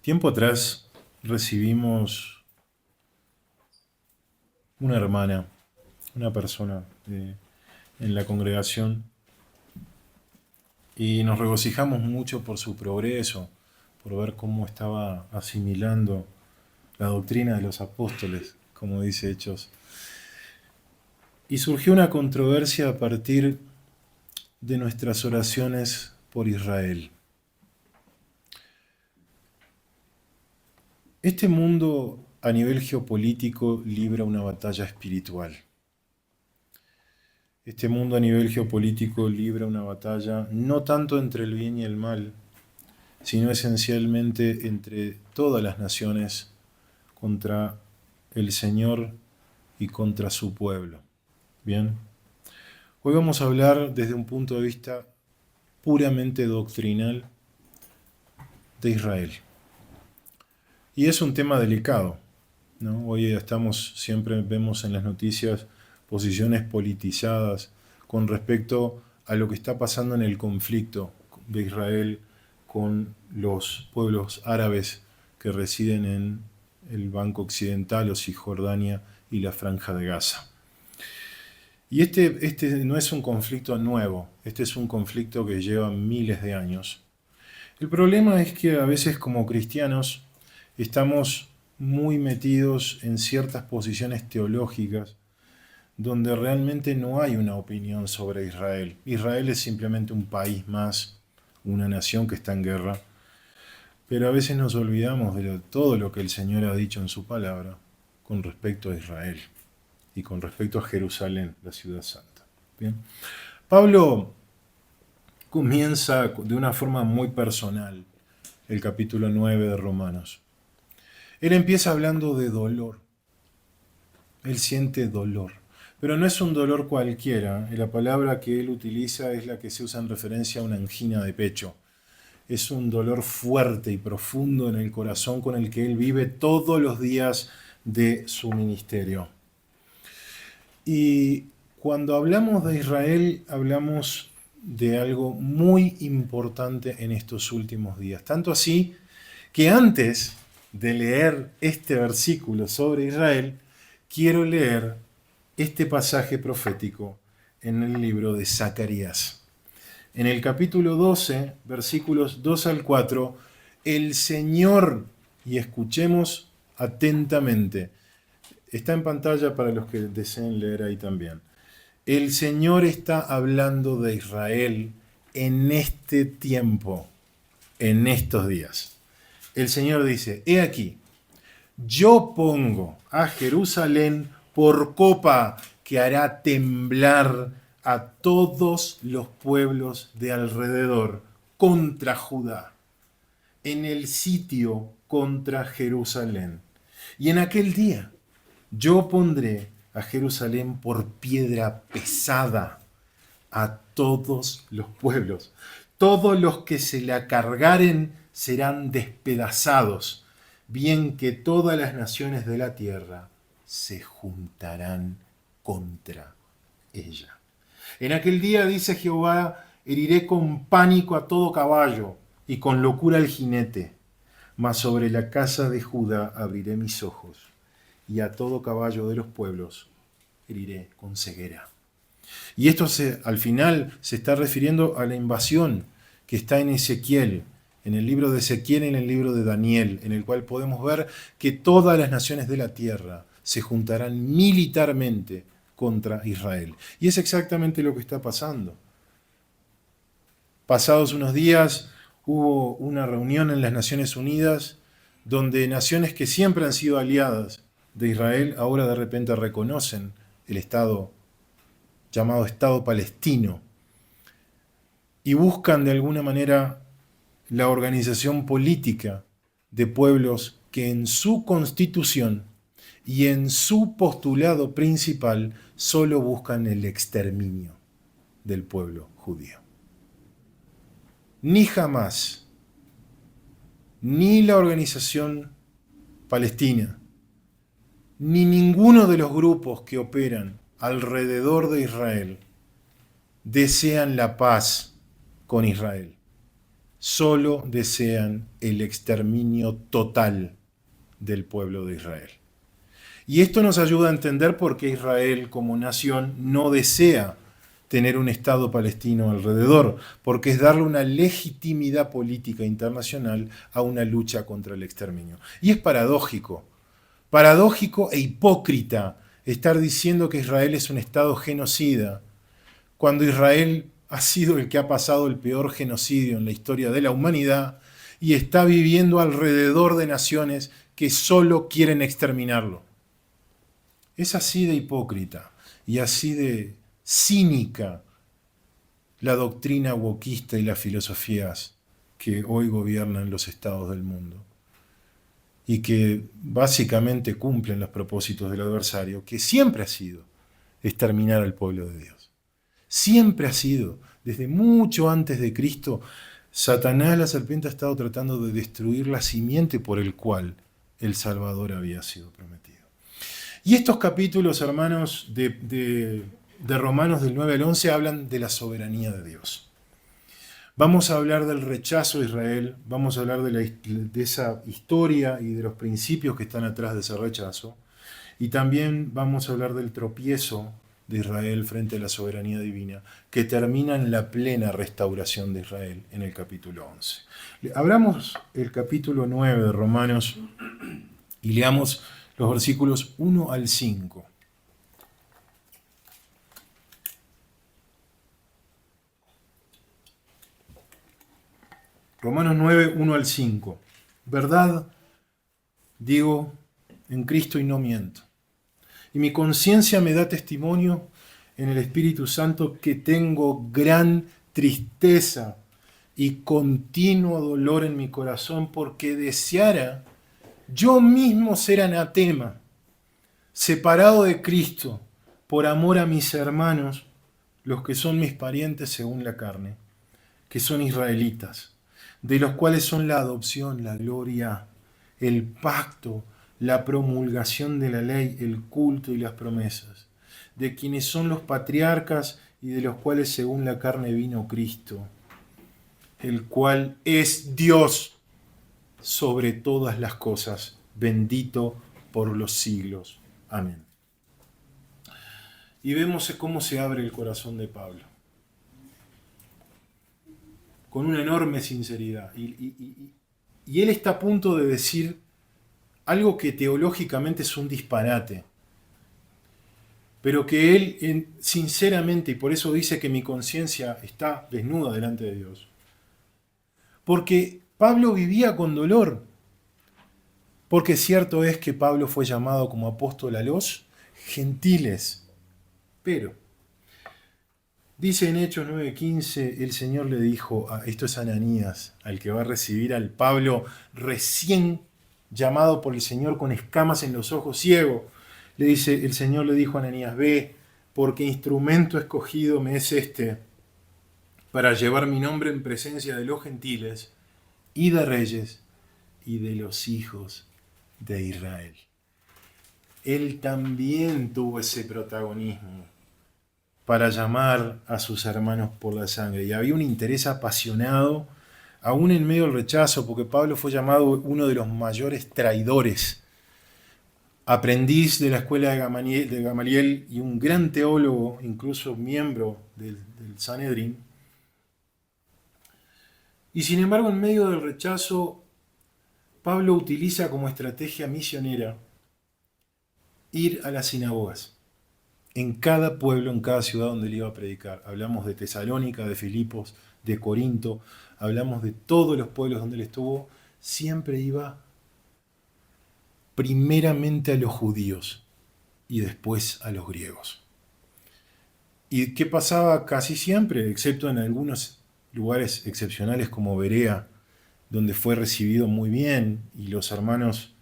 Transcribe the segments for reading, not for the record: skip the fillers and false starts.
Tiempo atrás recibimos una hermana, una persona en la congregación y nos regocijamos mucho por su progreso, por ver cómo estaba asimilando la doctrina de los apóstoles, como dice Hechos. Y surgió una controversia a partir de nuestras oraciones por Israel. Este mundo a nivel geopolítico libra una batalla espiritual. Este mundo a nivel geopolítico libra una batalla no tanto entre el bien y el mal, sino esencialmente entre todas las naciones contra el Señor y contra su pueblo. Bien, hoy vamos a hablar desde un punto de vista puramente doctrinal de Israel. Y es un tema delicado, ¿no? Hoy siempre vemos en las noticias posiciones politizadas con respecto a lo que está pasando en el conflicto de Israel con los pueblos árabes que residen en el Banco Occidental o Cisjordania y la Franja de Gaza. Y este no es un conflicto nuevo, este es un conflicto que lleva miles de años. El problema es que a veces como cristianos estamos muy metidos en ciertas posiciones teológicas donde realmente no hay una opinión sobre Israel. Israel es simplemente un país más, una nación que está en guerra, pero a veces nos olvidamos de todo lo que el Señor ha dicho en su palabra con respecto a Israel y con respecto a Jerusalén, la ciudad santa. Bien. Pablo comienza de una forma muy personal el capítulo 9 de Romanos. Él empieza hablando de dolor. Él siente dolor. Pero no es un dolor cualquiera. La palabra que él utiliza es la que se usa en referencia a una angina de pecho. Es un dolor fuerte y profundo en el corazón con el que él vive todos los días de su ministerio. Y cuando hablamos de Israel, hablamos de algo muy importante en estos últimos días. Tanto así que antes de leer este versículo sobre Israel, quiero leer este pasaje profético en el libro de Zacarías. En el capítulo 12, versículos 2 al 4, el Señor, y escuchemos atentamente, está en pantalla para los que deseen leer ahí también. El Señor está hablando de Israel en este tiempo, en estos días. El Señor dice, he aquí, yo pongo a Jerusalén por copa que hará temblar a todos los pueblos de alrededor contra Judá, en el sitio contra Jerusalén. Y en aquel día yo pondré a Jerusalén por piedra pesada a todos los pueblos. Todos los que se la cargaren serán despedazados, bien que todas las naciones de la tierra se juntarán contra ella. En aquel día, dice Jehová, heriré con pánico a todo caballo y con locura al jinete, mas sobre la casa de Judá abriré mis ojos, y a todo caballo de los pueblos heriré con ceguera. Y esto al final se está refiriendo a la invasión que está en Ezequiel, en el libro de Ezequiel y en el libro de Daniel, en el cual podemos ver que todas las naciones de la tierra se juntarán militarmente contra Israel. Y es exactamente lo que está pasando. Pasados unos días hubo una reunión en las Naciones Unidas donde naciones que siempre han sido aliadas de Israel ahora de repente reconocen el Estado llamado Estado palestino y buscan de alguna manera la organización política de pueblos que en su constitución y en su postulado principal solo buscan el exterminio del pueblo judío. Ni Hamás, ni la organización palestina, ni ninguno de los grupos que operan alrededor de Israel desean la paz con Israel. solo desean el exterminio total del pueblo de Israel. Y esto nos ayuda a entender por qué Israel como nación no desea tener un Estado palestino alrededor, porque es darle una legitimidad política internacional a una lucha contra el exterminio. Y es paradójico e hipócrita estar diciendo que Israel es un Estado genocida, cuando Israel ha sido el que ha pasado el peor genocidio en la historia de la humanidad y está viviendo alrededor de naciones que solo quieren exterminarlo. Es así de hipócrita y así de cínica la doctrina wokista y las filosofías que hoy gobiernan los estados del mundo y que básicamente cumplen los propósitos del adversario, que siempre ha sido exterminar al pueblo de Dios. Siempre ha sido, desde mucho antes de Cristo, Satanás, la serpiente, ha estado tratando de destruir la simiente por el cual el Salvador había sido prometido. Y estos capítulos, hermanos, de Romanos del 9 al 11 hablan de la soberanía de Dios. Vamos a hablar del rechazo a Israel, vamos a hablar de esa historia y de los principios que están atrás de ese rechazo, y también vamos a hablar del tropiezo de Israel frente a la soberanía divina, que termina en la plena restauración de Israel en el capítulo 11. Abramos el capítulo 9 de Romanos y leamos los versículos 1 al 5. Romanos 9, 1 al 5. Verdad, digo, en Cristo y no miento. Y mi conciencia me da testimonio en el Espíritu Santo que tengo gran tristeza y continuo dolor en mi corazón, porque deseara yo mismo ser anatema, separado de Cristo, por amor a mis hermanos, los que son mis parientes según la carne, que son israelitas, de los cuales son la adopción, la gloria, el pacto, la promulgación de la ley, el culto y las promesas, de quienes son los patriarcas y de los cuales según la carne vino Cristo, el cual es Dios sobre todas las cosas, bendito por los siglos. Amén. Y vemos cómo se abre el corazón de Pablo, con una enorme sinceridad. Y él está a punto de decir algo que teológicamente es un disparate, pero que él sinceramente, y por eso dice que mi conciencia está desnuda delante de Dios, porque Pablo vivía con dolor, porque cierto es que Pablo fue llamado como apóstol a los gentiles, pero dice en Hechos 9:15, el Señor le dijo, esto es Ananías, al que va a recibir al Pablo recién llamado por el Señor con escamas en los ojos, ciego, le dice, el Señor le dijo a Ananías, ve, porque instrumento escogido me es este, para llevar mi nombre en presencia de los gentiles y de reyes y de los hijos de Israel. Él también tuvo ese protagonismo para llamar a sus hermanos por la sangre. Y había un interés apasionado, aún en medio del rechazo, porque Pablo fue llamado uno de los mayores traidores, aprendiz de la escuela de Gamaliel y un gran teólogo, incluso miembro del Sanedrín. Y sin embargo, en medio del rechazo, Pablo utiliza como estrategia misionera ir a las sinagogas. En cada pueblo, en cada ciudad donde él iba a predicar. Hablamos de Tesalónica, de Filipos, de Corinto, hablamos de todos los pueblos donde él estuvo. Siempre iba primeramente a los judíos y después a los griegos. ¿Y qué pasaba casi siempre? Excepto en algunos lugares excepcionales como Berea, donde fue recibido muy bien y los hermanos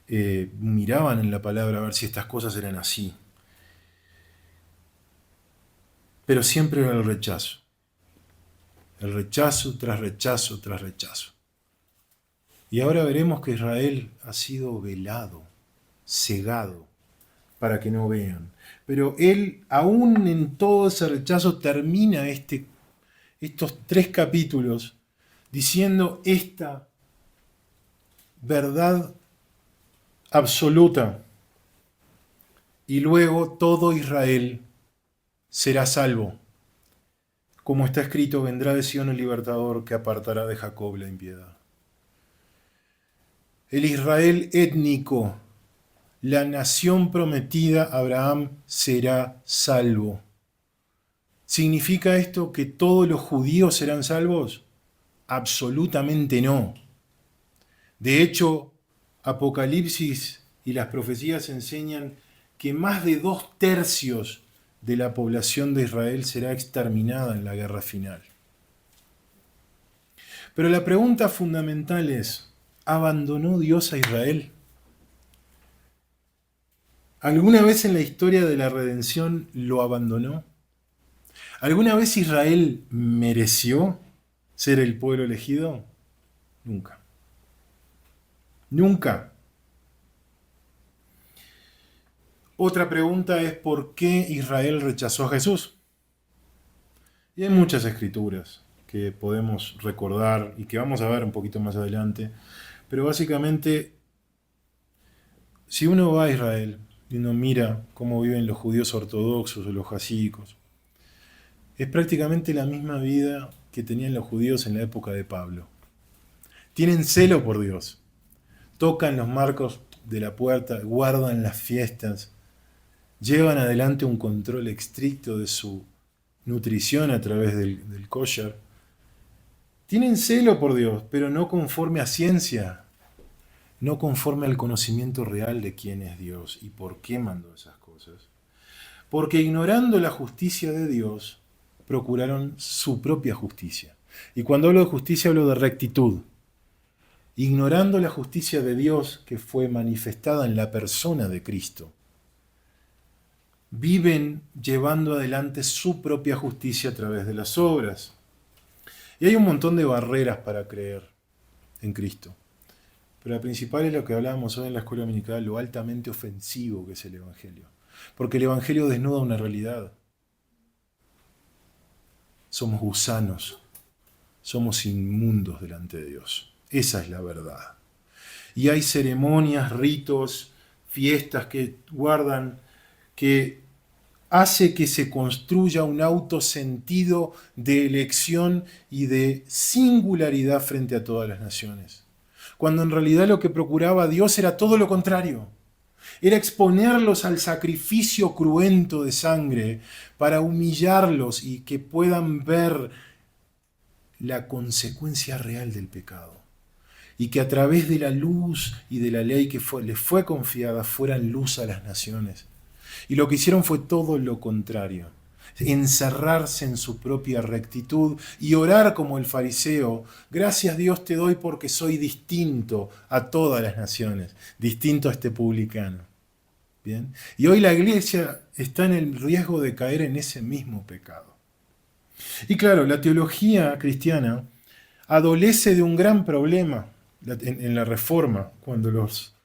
miraban en la palabra a ver si estas cosas eran así. Pero siempre era el rechazo tras rechazo tras rechazo. Y ahora veremos que Israel ha sido velado, cegado, para que no vean. Pero él, aún en todo ese rechazo, termina estos 3 capítulos diciendo esta verdad absoluta, y luego todo Israel será salvo. Como está escrito, vendrá de Sion el libertador que apartará de Jacob la impiedad. El Israel étnico, la nación prometida a Abraham, será salvo. ¿Significa esto que todos los judíos serán salvos? Absolutamente no. De hecho, Apocalipsis y las profecías enseñan que más de 2/3 de la población de Israel será exterminada en la guerra final. Pero la pregunta fundamental es, ¿abandonó Dios a Israel? ¿Alguna vez en la historia de la redención lo abandonó? ¿Alguna vez Israel mereció ser el pueblo elegido? Nunca. Nunca. Otra pregunta es ¿por qué Israel rechazó a Jesús? Y hay muchas escrituras que podemos recordar y que vamos a ver un poquito más adelante, pero básicamente, si uno va a Israel y uno mira cómo viven los judíos ortodoxos o los jasídicos, es prácticamente la misma vida que tenían los judíos en la época de Pablo. Tienen celo por Dios, tocan los marcos de la puerta, guardan las fiestas, llevan adelante un control estricto de su nutrición a través del kosher. Tienen celo por Dios, pero no conforme a ciencia, no conforme al conocimiento real de quién es Dios y por qué mandó esas cosas. Porque ignorando la justicia de Dios, procuraron su propia justicia. Y cuando hablo de justicia, hablo de rectitud. Ignorando la justicia de Dios que fue manifestada en la persona de Cristo, viven llevando adelante su propia justicia a través de las obras. Y hay un montón de barreras para creer en Cristo. Pero la principal es lo que hablábamos hoy en la escuela dominical, lo altamente ofensivo que es el Evangelio. Porque el Evangelio desnuda una realidad. Somos gusanos, somos inmundos delante de Dios. Esa es la verdad. Y hay ceremonias, ritos, fiestas que guardan, que hace que se construya un autosentido de elección y de singularidad frente a todas las naciones. Cuando en realidad lo que procuraba Dios era todo lo contrario. Era exponerlos al sacrificio cruento de sangre para humillarlos y que puedan ver la consecuencia real del pecado. Y que a través de la luz y de la ley que les fue confiada fueran luz a las naciones. Y lo que hicieron fue todo lo contrario. Encerrarse en su propia rectitud y orar como el fariseo. Gracias Dios te doy porque soy distinto a todas las naciones, distinto a este publicano. ¿Bien? Y hoy la iglesia está en el riesgo de caer en ese mismo pecado. Y claro, la teología cristiana adolece de un gran problema en la Reforma, cuando las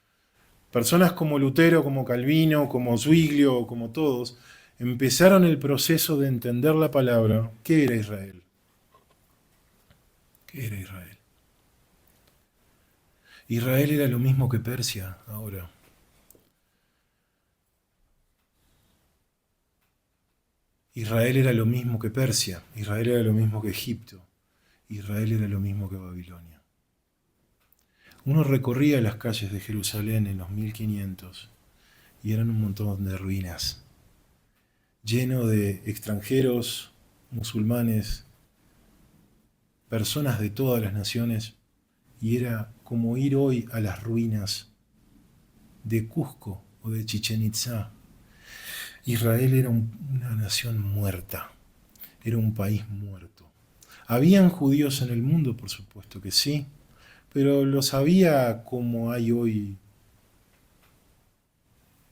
personas como Lutero, como Calvino, como Zwinglio, como todos, empezaron el proceso de entender la palabra. ¿Qué era Israel? ¿Qué era Israel? Israel era lo mismo que Persia ahora. Israel era lo mismo que Persia, Israel era lo mismo que Egipto, Israel era lo mismo que Babilonia. Uno recorría las calles de Jerusalén en los 1500 y eran un montón de ruinas, lleno de extranjeros, musulmanes, personas de todas las naciones, y era como ir hoy a las ruinas de Cusco o de Chichén Itzá. Israel era una nación muerta, era un país muerto. ¿Habían judíos en el mundo? Por supuesto que sí, pero los había como hay hoy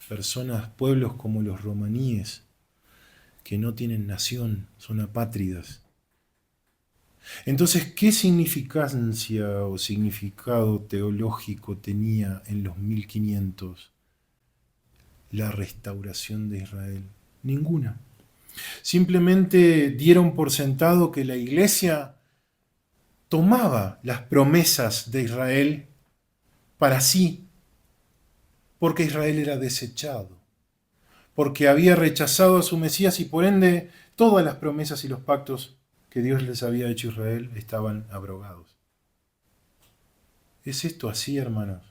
personas, pueblos como los romaníes, que no tienen nación, son apátridas. Entonces, ¿qué significancia o significado teológico tenía en los 1500 la restauración de Israel? Ninguna. Simplemente dieron por sentado que la iglesia tomaba las promesas de Israel para sí, porque Israel era desechado, porque había rechazado a su Mesías y por ende todas las promesas y los pactos que Dios les había hecho a Israel estaban abrogados. ¿Es esto así, hermanos?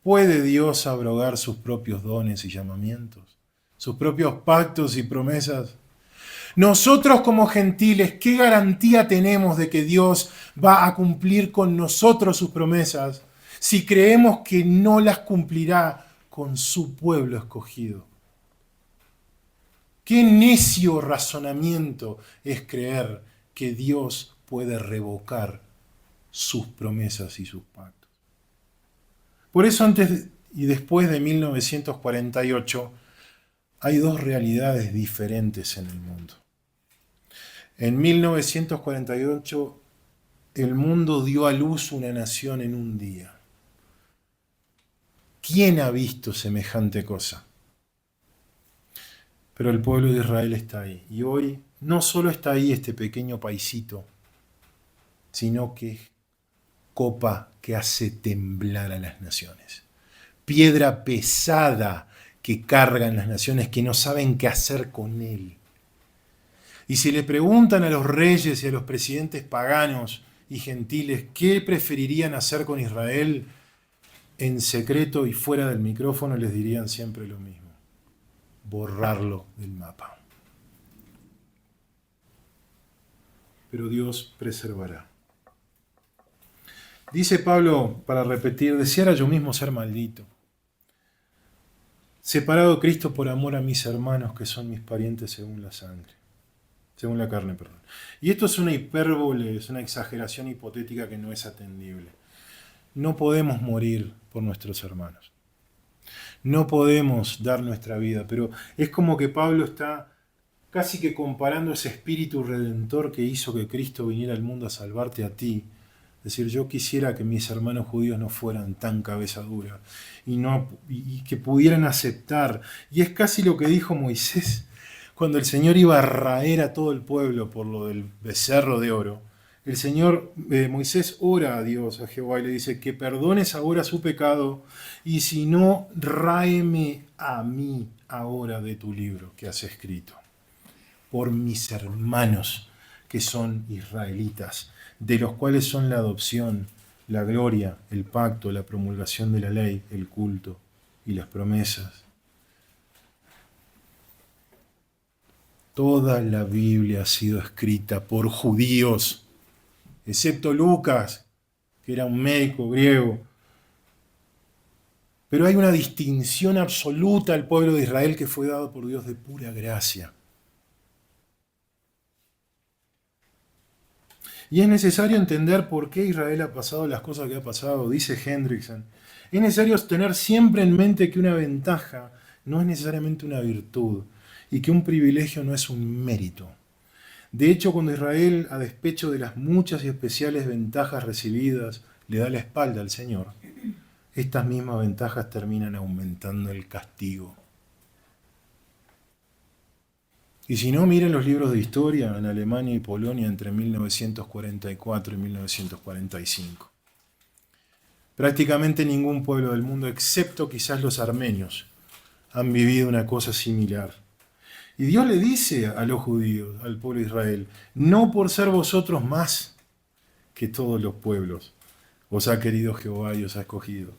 ¿Puede Dios abrogar sus propios dones y llamamientos? ¿Sus propios pactos y promesas? Nosotros como gentiles, ¿qué garantía tenemos de que Dios va a cumplir con nosotros sus promesas si creemos que no las cumplirá con su pueblo escogido? Qué necio razonamiento es creer que Dios puede revocar sus promesas y sus pactos. Por eso antes y después de 1948 hay dos realidades diferentes en el mundo. En 1948 el mundo dio a luz una nación en un día. ¿Quién ha visto semejante cosa? Pero el pueblo de Israel está ahí. Y hoy no solo está ahí este pequeño paisito, sino que es copa que hace temblar a las naciones. Piedra pesada que cargan las naciones que no saben qué hacer con él. Y si le preguntan a los reyes y a los presidentes paganos y gentiles qué preferirían hacer con Israel, en secreto y fuera del micrófono les dirían siempre lo mismo: borrarlo del mapa. Pero Dios preservará. Dice Pablo, para repetir, deseara yo mismo ser maldito, separado de Cristo por amor a mis hermanos que son mis parientes según la sangre. Según la carne, perdón. Y esto es una hipérbole, es una exageración hipotética que no es atendible. No podemos morir por nuestros hermanos. No podemos dar nuestra vida, pero es como que Pablo está casi que comparando ese espíritu redentor que hizo que Cristo viniera al mundo a salvarte a ti. Es decir, yo quisiera que mis hermanos judíos no fueran tan cabeza dura y que pudieran aceptar. Y es casi lo que dijo Moisés cuando el Señor iba a raer a todo el pueblo por lo del becerro de oro. El Señor, Moisés ora a Dios, a Jehová, y le dice: que perdones ahora su pecado, y si no, ráeme a mí ahora de tu libro que has escrito, por mis hermanos que son israelitas, de los cuales son la adopción, la gloria, el pacto, la promulgación de la ley, el culto y las promesas. Toda la Biblia ha sido escrita por judíos, excepto Lucas, que era un médico griego. Pero hay una distinción absoluta al pueblo de Israel que fue dado por Dios de pura gracia. Y es necesario entender por qué Israel ha pasado las cosas que ha pasado, dice Hendrickson. Es necesario tener siempre en mente que una ventaja no es necesariamente una virtud y que un privilegio no es un mérito. De hecho, cuando Israel, a despecho de las muchas y especiales ventajas recibidas, le da la espalda al Señor, estas mismas ventajas terminan aumentando el castigo. Y si no, miren los libros de historia en Alemania y Polonia entre 1944 y 1945. Prácticamente ningún pueblo del mundo, excepto quizás los armenios, han vivido una cosa similar. Y Dios le dice a los judíos, al pueblo de Israel: no por ser vosotros más que todos los pueblos, os ha querido Jehová y os ha escogido,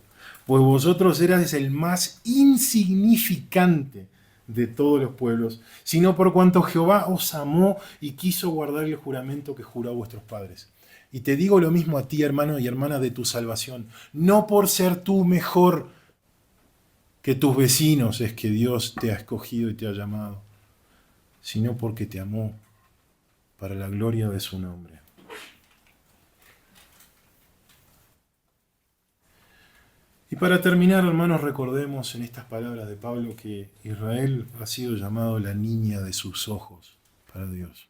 pues vosotros erais el más insignificante de todos los pueblos, sino por cuanto Jehová os amó y quiso guardar el juramento que juró a vuestros padres. Y te digo lo mismo a ti, hermano y hermana, de tu salvación. No por ser tú mejor que tus vecinos es que Dios te ha escogido y te ha llamado, sino porque te amó para la gloria de su nombre. Y para terminar, hermanos, recordemos en estas palabras de Pablo que Israel ha sido llamado la niña de sus ojos para Dios.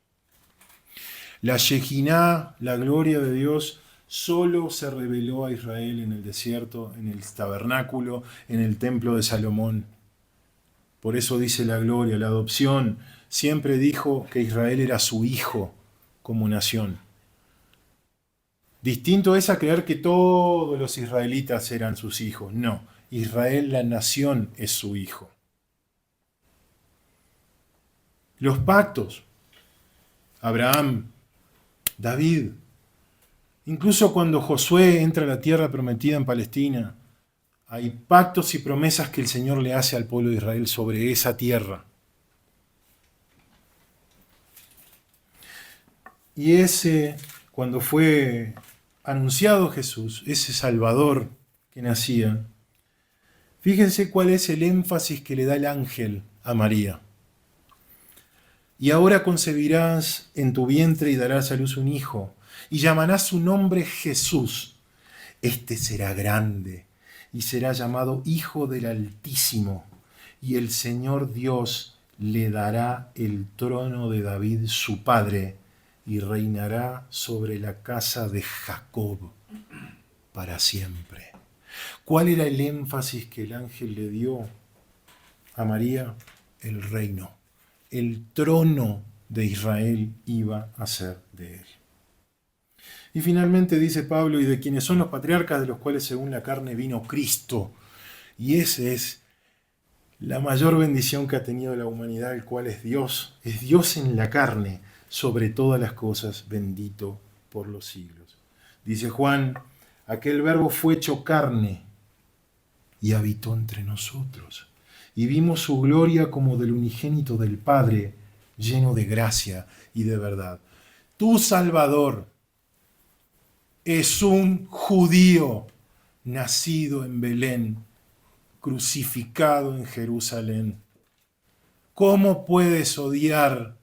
La Shekinah, la gloria de Dios, solo se reveló a Israel en el desierto, en el tabernáculo, en el templo de Salomón. Por eso dice la gloria, la adopción. Siempre dijo que Israel era su hijo como nación. Distinto es a creer que todos los israelitas eran sus hijos. No, Israel, la nación, es su hijo. Los pactos, Abraham, David, incluso cuando Josué entra a la tierra prometida en Palestina, hay pactos y promesas que el Señor le hace al pueblo de Israel sobre esa tierra. Y cuando fue anunciado Jesús, ese Salvador que nacía, fíjense cuál es el énfasis que le da el ángel a María. Y ahora concebirás en tu vientre y darás a luz un hijo, y llamarás su nombre Jesús. Este será grande y será llamado Hijo del Altísimo, y el Señor Dios le dará el trono de David su padre, y reinará sobre la casa de Jacob para siempre. ¿Cuál era el énfasis que el ángel le dio a María? El reino. El trono de Israel iba a ser de él. Y finalmente dice Pablo, y de quienes son los patriarcas, de los cuales según la carne vino Cristo. Y esa es la mayor bendición que ha tenido la humanidad, el cual es Dios en la carne, sobre todas las cosas, bendito por los siglos. Dice Juan, aquel verbo fue hecho carne y habitó entre nosotros. Y vimos su gloria como del unigénito del Padre, lleno de gracia y de verdad. Tu Salvador es un judío nacido en Belén, crucificado en Jerusalén. ¿Cómo puedes odiar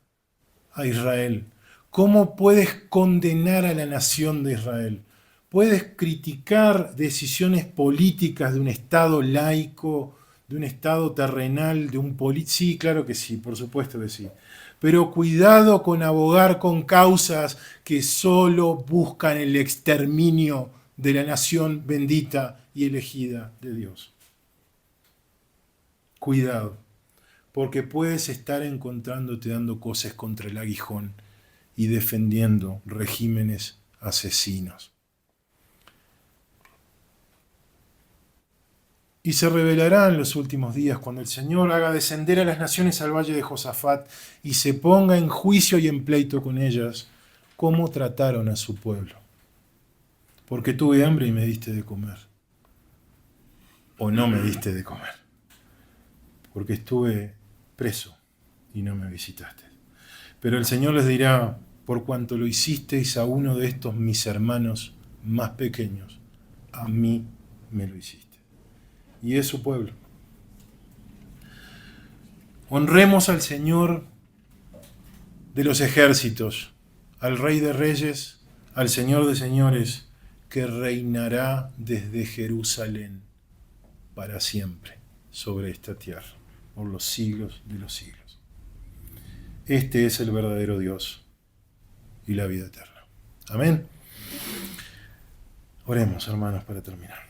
a Israel? ¿Cómo puedes condenar a la nación de Israel? ¿Puedes criticar decisiones políticas de un Estado laico, de un Estado terrenal, de un político? Sí, claro que sí, por supuesto que sí. Pero cuidado con abogar con causas que solo buscan el exterminio de la nación bendita y elegida de Dios. Cuidado, porque puedes estar encontrándote dando cosas contra el aguijón y defendiendo regímenes asesinos. Y se revelará en los últimos días cuando el Señor haga descender a las naciones al valle de Josafat y se ponga en juicio y en pleito con ellas, cómo trataron a su pueblo. Porque tuve hambre y me diste de comer. O no me diste de comer. Porque estuve preso y no me visitaste. Pero el Señor les dirá, por cuanto lo hicisteis a uno de estos mis hermanos más pequeños, a mí me lo hiciste. Y es su pueblo. Honremos al Señor de los ejércitos, al Rey de Reyes, al Señor de Señores, que reinará desde Jerusalén para siempre sobre esta tierra, por los siglos de los siglos. Este es el verdadero Dios y la vida eterna. Amén. Oremos, hermanos, para terminar.